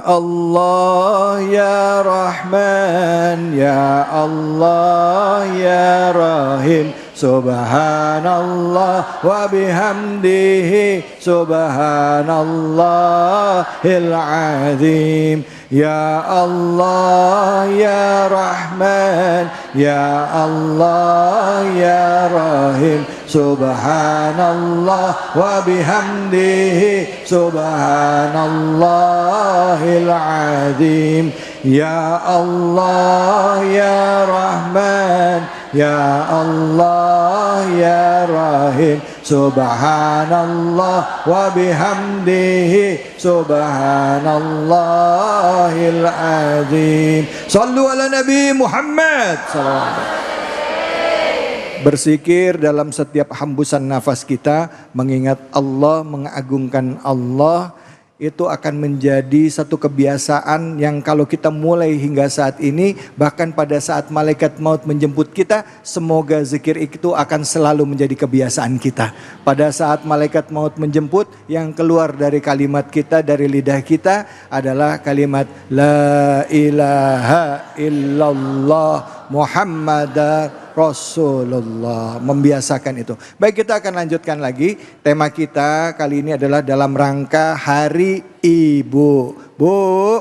Allah ya Rahman, ya Allah ya Rahim, subhanallah wa bihamdihi, subhanallahil azim. Ya Allah ya Rahman, ya Allah ya Rahim, subhanallah wa bihamdihi, subhanallahil azim. Ya Allah ya Rahman, ya Allah ya Rahim, subhanallah wa bihamdihi, subhanallahil azim. Sallu ala Nabi Muhammad sallallahu alaihi wasallam. Berzikir dalam setiap hembusan nafas kita, mengingat Allah, mengagungkan Allah, itu akan menjadi satu kebiasaan yang kalau kita mulai hingga saat ini, bahkan pada saat malaikat maut menjemput kita, semoga zikir itu akan selalu menjadi kebiasaan kita. Pada saat malaikat maut menjemput, yang keluar dari kalimat kita, dari lidah kita adalah kalimat La ilaha illallah Muhammadar Rasulullah. Membiasakan itu. Baik, kita akan lanjutkan lagi. Tema kita kali ini adalah dalam rangka Hari Ibu. Bu,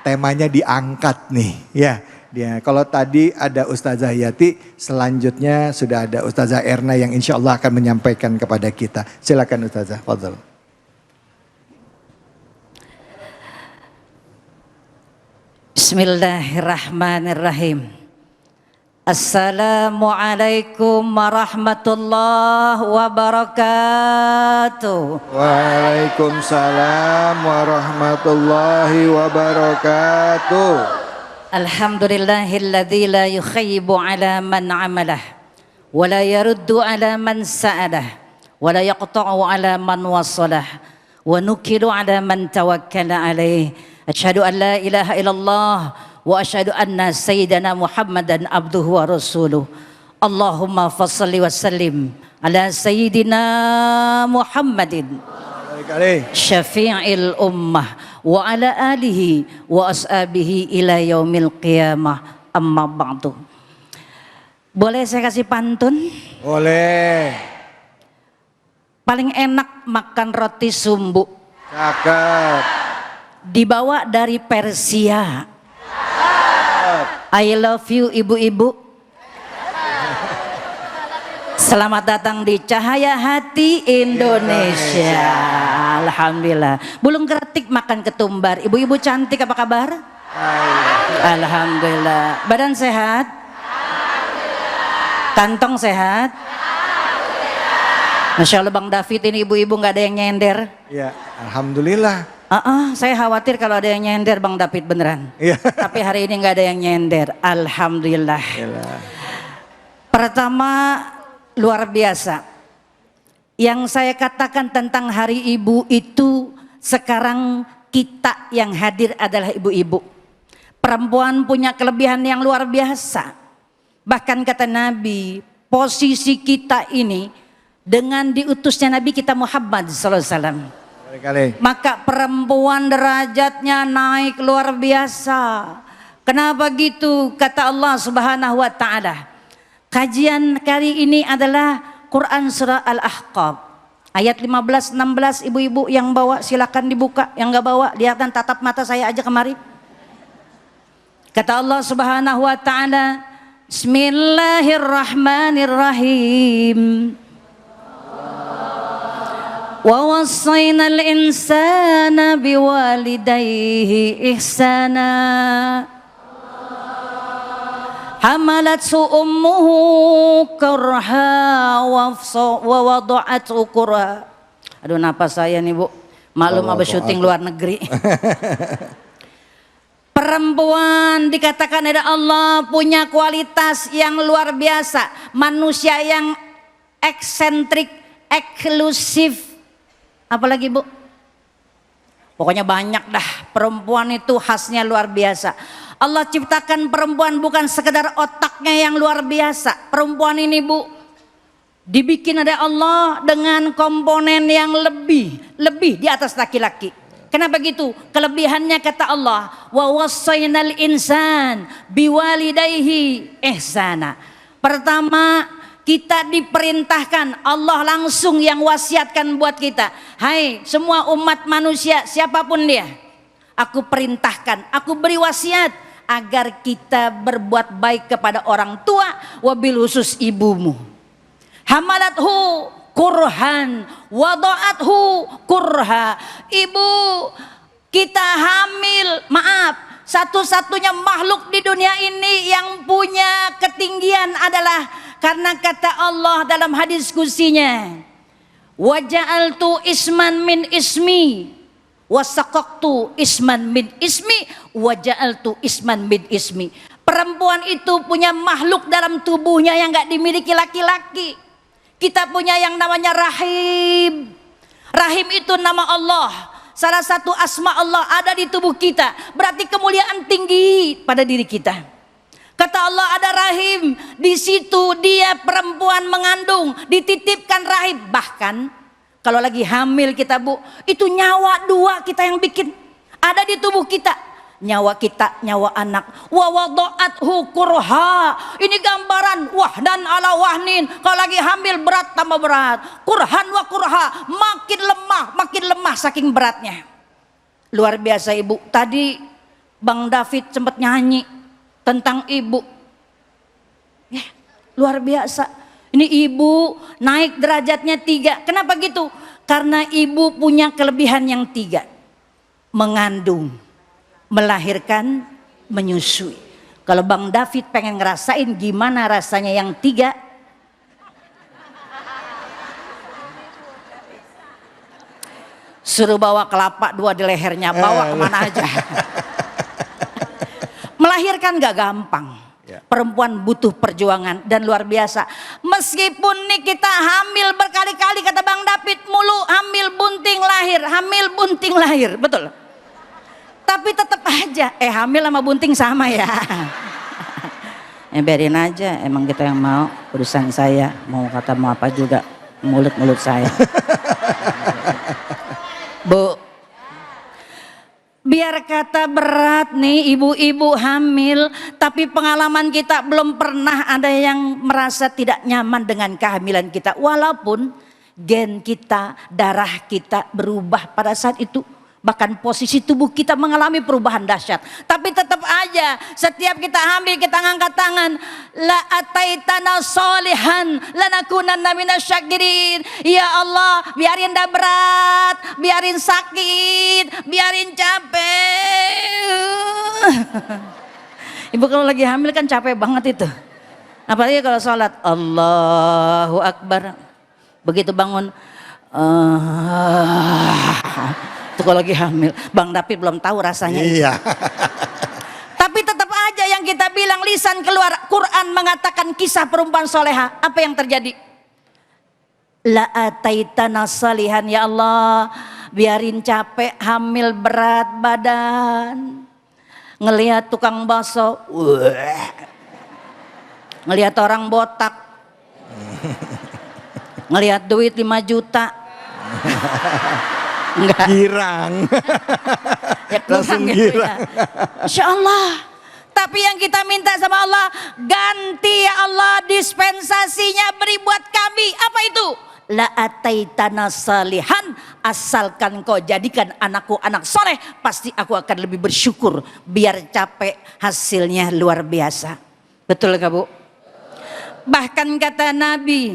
temanya diangkat nih, ya. Kalau tadi ada Ustazah Yati, selanjutnya sudah ada Ustazah Erna yang insya Allah akan menyampaikan kepada kita. Silakan Ustazah, fadhal. Bismillahirrahmanirrahim. Assalamualaikum warahmatullahi wabarakatuh. Waalaikumsalam warahmatullahi wabarakatuh. Alhamdulillahilladzi la yukhayyibu ala man amalah wa la yaruddu ala man sa'alah wa la yaqta'u ala man wasalah wa nukilu ala man tawakkala alaih. Asyhadu an la ilaha illallah wa asyhadu anna sayyidana Muhammadan abduhu wa rasuluh. Allahumma fassalli wa sallim ala sayyidina Muhammadin syafi'il ummah wa ala alihi wa ashabihi ila yaumil qiyamah, amma ba'du. Boleh saya kasih pantun? Boleh. Paling enak makan roti sumbu. Cakep. Dibawa dari Persia. I love you ibu-ibu. Selamat datang di Cahaya Hati Indonesia. Alhamdulillah. Bulung kretik makan ketumbar. Ibu-ibu cantik, apa kabar? Alhamdulillah. Badan sehat? Kantong sehat? Masya Allah Bang David, ini ibu-ibu gak ada yang nyender. Ya, alhamdulillah. Saya khawatir kalau ada yang nyender Bang David beneran. Iya. Tapi hari ini nggak ada yang nyender. Alhamdulillah. Pertama, luar biasa. Yang saya katakan tentang Hari Ibu itu, sekarang kita yang hadir adalah ibu-ibu. Perempuan punya kelebihan yang luar biasa. Bahkan kata Nabi, posisi kita ini dengan diutusnya Nabi kita Muhammad SAW. Maka perempuan derajatnya naik luar biasa. Kenapa gitu? Kata Allah Subhanahu wa taala. Kajian kali ini adalah Quran surah Al-Ahqaf ayat 15-16. Ibu-ibu yang bawa silakan dibuka, yang enggak bawa lihatkan, tatap mata saya aja kemari. Kata Allah Subhanahu wa taala, Bismillahirrahmanirrahim. Wa wasainal insana biwalidayhi ihsana hamalathu ummuhu kurha wa wada'athu kurha. Aduh, napas saya nih Bu, malum abis syuting luar negeri. Perempuan dikatakan oleh Allah punya kualitas yang luar biasa, manusia yang eksentrik, eksklusif. Apalagi Bu? Pokoknya banyak dah. Perempuan itu khasnya luar biasa. Allah ciptakan perempuan bukan sekedar otaknya yang luar biasa. Perempuan ini Bu, dibikin oleh Allah dengan komponen yang lebih di atas laki-laki. Kenapa gitu? Kelebihannya kata Allah, wa wassaynal insan biwalidayhi ihsana. Pertama, kita diperintahkan, Allah langsung yang wasiatkan buat kita. Hai semua umat manusia, siapapun dia, aku perintahkan, aku beri wasiat agar kita berbuat baik kepada orang tua, wabil khusus ibumu. Hamalathu kurhan wada'athu kurha. Ibu kita hamil, maaf, satu-satunya makhluk di dunia ini yang punya ketinggian adalah karena kata Allah dalam hadis kursinya, waja'altu isman min ismi wasaqaqtu isman min ismi waja'altu isman min ismi. Perempuan itu punya makhluk dalam tubuhnya yang gak dimiliki laki-laki. Kita punya yang namanya rahim. Rahim itu nama Allah. Salah satu asma Allah ada di tubuh kita. Berarti kemuliaan tinggi pada diri kita. Kata Allah ada rahim. Di situ dia perempuan mengandung, dititipkan rahim. Bahkan kalau lagi hamil kita bu, itu nyawa dua kita yang bikin. Ada di tubuh kita. Nyawa kita, nyawa anak. Wa wada'athu kurha. Ini gambaran wahdan ala wahnin. Kalau lagi hamil berat tambah berat. Kurhan wa kurha. Makin lemah saking beratnya. Luar biasa ibu. Tadi Bang David sempat nyanyi tentang ibu. Ya, luar biasa. Ini ibu naik derajatnya 3. Kenapa gitu? Karena ibu punya kelebihan yang 3. Mengandung, melahirkan, menyusui. Kalau Bang David pengen ngerasain gimana rasanya yang 3, suruh bawa kelapa 2 di lehernya, bawa kemana aja. Melahirkan gak gampang. Perempuan butuh perjuangan dan luar biasa. Meskipun nih kita hamil berkali-kali, kata Bang David mulu, hamil bunting lahir, betul. Tapi tetap aja, hamil sama bunting sama ya. Biarin aja, emang kita yang mau, urusan saya. Mau kata mau apa juga, mulut saya. Bu, biar kata berat nih ibu-ibu hamil, tapi pengalaman kita belum pernah ada yang merasa tidak nyaman dengan kehamilan kita. Walaupun gen kita, darah kita berubah pada saat itu. Bahkan posisi tubuh kita mengalami perubahan dahsyat. Tapi tetap aja setiap kita hamil kita ngangkat tangan. La ataitana solihan lanakunanna minasyakirin. Ya Allah, biarin dah berat, biarin sakit, biarin capek. Ibu kalau lagi hamil kan capek banget itu. Apalagi kalau sholat Allahu Akbar. Begitu bangun kalau lagi hamil, Bang David belum tahu rasanya. Iya. Tapi tetap aja yang kita bilang lisan keluar, Quran mengatakan kisah perempuan soleha. Apa yang terjadi? La ataitana salihan, ya Allah, biarin capek, hamil berat badan. Ngelihat tukang bakso, ngelihat orang botak, ngelihat duit 5 juta. Enggak. Girang. Ya, langsung gitu girang. Ya. Insya Allah. Tapi yang kita minta sama Allah, ganti ya Allah dispensasinya beri buat kami. Apa itu? La ataitana salihan, asalkan kau jadikan anakku anak soleh, pasti aku akan lebih bersyukur. Biar capek, hasilnya luar biasa. Betul gak Bu? Bahkan kata Nabi,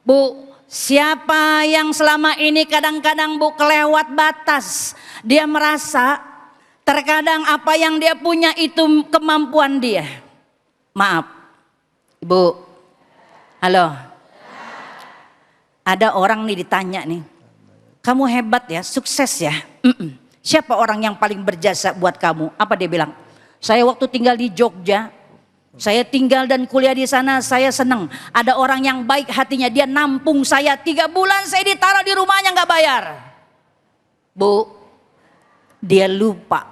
Bu, siapa yang selama ini kadang-kadang Bu kelewat batas, dia merasa terkadang apa yang dia punya itu kemampuan dia. Maaf, Ibu, halo, ada orang nih ditanya nih, kamu hebat ya, sukses ya. Siapa orang yang paling berjasa buat kamu? Apa dia bilang? Saya waktu tinggal di Jogja, saya tinggal dan kuliah di sana, saya senang. Ada orang yang baik hatinya, dia nampung saya 3 bulan, saya ditaruh di rumahnya nggak bayar. Bu, dia lupa.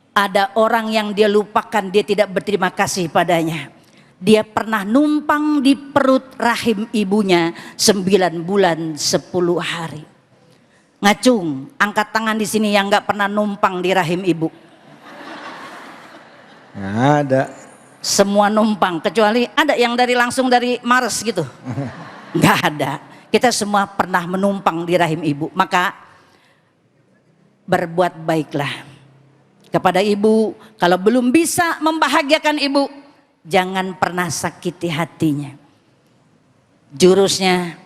Ada orang yang dia lupakan, dia tidak berterima kasih padanya. Dia pernah numpang di perut rahim ibunya 9 bulan 10 hari. Ngacung, angkat tangan di sini yang nggak pernah numpang di rahim ibu. Nggak ada. Semua numpang, kecuali ada yang langsung dari Mars gitu. Nggak ada. Kita semua pernah menumpang di rahim ibu. Maka berbuat baiklah kepada ibu. Kalau belum bisa membahagiakan ibu, jangan pernah sakiti hatinya. Jurusnya,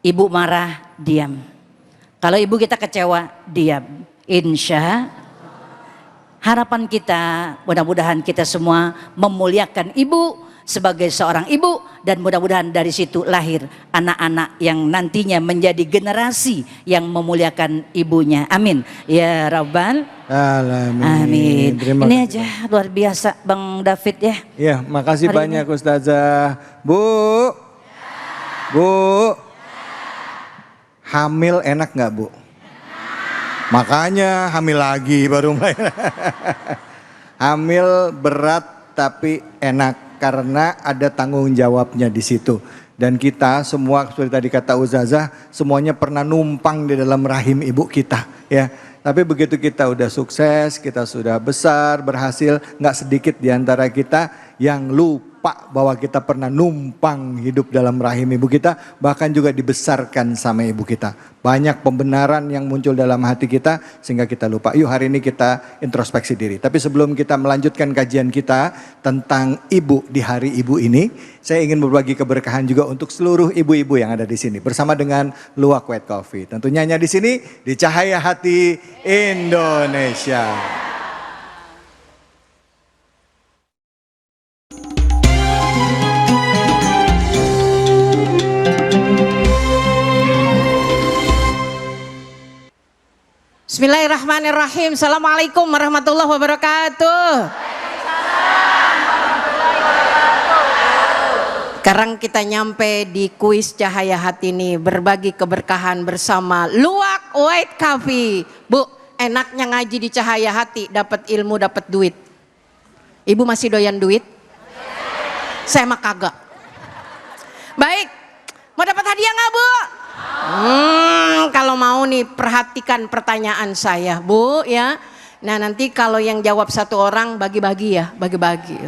ibu marah, diam. Kalau ibu kita kecewa, diam. Insya harapan kita, mudah-mudahan kita semua memuliakan ibu sebagai seorang ibu, dan mudah-mudahan dari situ lahir anak-anak yang nantinya menjadi generasi yang memuliakan ibunya. Amin ya rabbal alamin. Amin. Ini aja luar biasa Bang David ya. Ya, makasih hari banyak ini. Ustazah. Bu, hamil enak nggak Bu? Makanya hamil lagi baru mulai. Hamil berat tapi enak karena ada tanggung jawabnya di situ. Dan kita semua seperti tadi kata Ustazah, semuanya pernah numpang di dalam rahim ibu kita ya. Tapi begitu kita udah sukses, kita sudah besar, berhasil, nggak sedikit di antara kita yang lupa bahwa kita pernah numpang hidup dalam rahim ibu kita, bahkan juga dibesarkan sama ibu kita. Banyak pembenaran yang muncul dalam hati kita sehingga kita lupa. Yuk hari ini kita introspeksi diri. Tapi sebelum kita melanjutkan kajian kita tentang ibu di hari ibu ini, saya ingin berbagi keberkahan juga untuk seluruh ibu-ibu yang ada di sini bersama dengan Luwak White Coffee. Tentunya hanya di sini di Cahaya Hati Indonesia. Bismillahirrahmanirrahim. Assalamualaikum warahmatullahi wabarakatuh. Sekarang kita nyampe di kuis Cahaya Hati ini, berbagi keberkahan bersama Luwak White Coffee. Bu, enaknya ngaji di Cahaya Hati, dapat ilmu, dapat duit. Ibu masih doyan duit? Saya mah kagak. Baik, mau dapat hadiah nggak Bu? Kalau mau nih perhatikan pertanyaan saya Bu ya. Nah nanti kalau yang jawab satu orang bagi-bagi ya,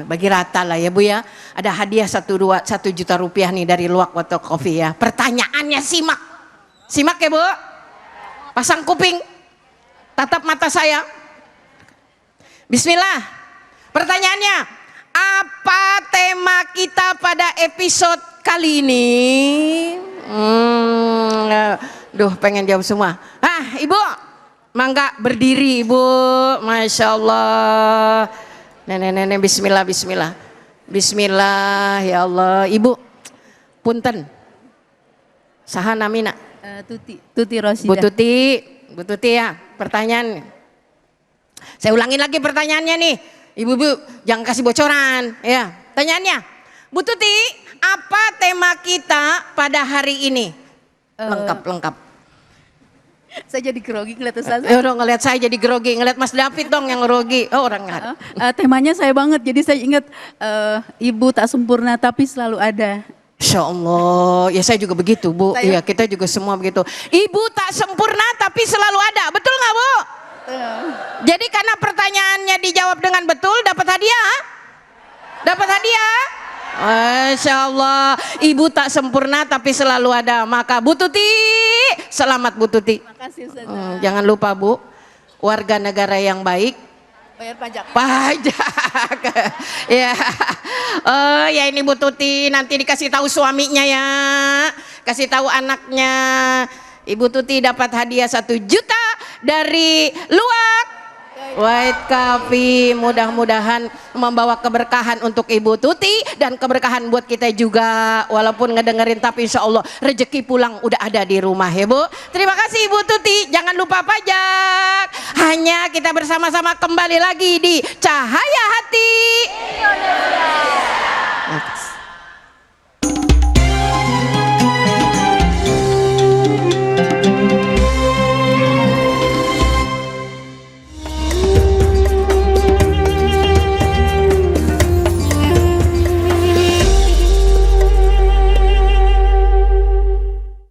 bagi rata lah ya Bu ya. Ada hadiah 1 juta rupiah nih dari Luwak White Coffee ya. Pertanyaannya simak ya Bu. Pasang kuping, tatap mata saya. Bismillah. Pertanyaannya, apa tema kita pada episode kali ini? Duh pengen jawab semua. Ibu, mangga berdiri Ibu. Masya Allah. Nenek bismillah. Bismillah ya Allah. Ibu, punten. Saha namina? Tuti Rosida. Bu Tuti ya. Pertanyaan. Saya ulangin lagi pertanyaannya nih. Ibu jangan kasih bocoran ya. Pertanyaannya, Bu Tuti, apa tema kita pada hari ini? Lengkap. Saya jadi grogi ngeliat Ustaz. Ngeliat saya jadi grogi, ngeliat Mas David dong yang grogi. Oh orang nggak. Temanya saya banget, jadi saya ingat ibu tak sempurna tapi selalu ada. Insya Allah, ya saya juga begitu Bu. Iya kita juga semua begitu. Ibu tak sempurna tapi selalu ada, betul nggak Bu? Jadi karena pertanyaannya dijawab dengan betul, dapat hadiah? Dapat hadiah? Masya Allah, ibu tak sempurna tapi selalu ada. Maka Bu Tuti, selamat Bu Tuti. Makasih Ustaz. Jangan lupa Bu, warga negara yang baik bayar pajak. Ya. Oh ya ini Bu Tuti nanti dikasih tahu suaminya ya, kasih tahu anaknya. Ibu Tuti dapat hadiah 1 juta dari Luwak White Coffee. Mudah-mudahan membawa keberkahan untuk Ibu Tuti dan keberkahan buat kita juga. Walaupun ngedengerin tapi insya Allah rezeki pulang udah ada di rumah ya Bu. Terima kasih Ibu Tuti. Jangan lupa pajak. Hanya kita bersama-sama kembali lagi di Cahaya Hati Indonesia.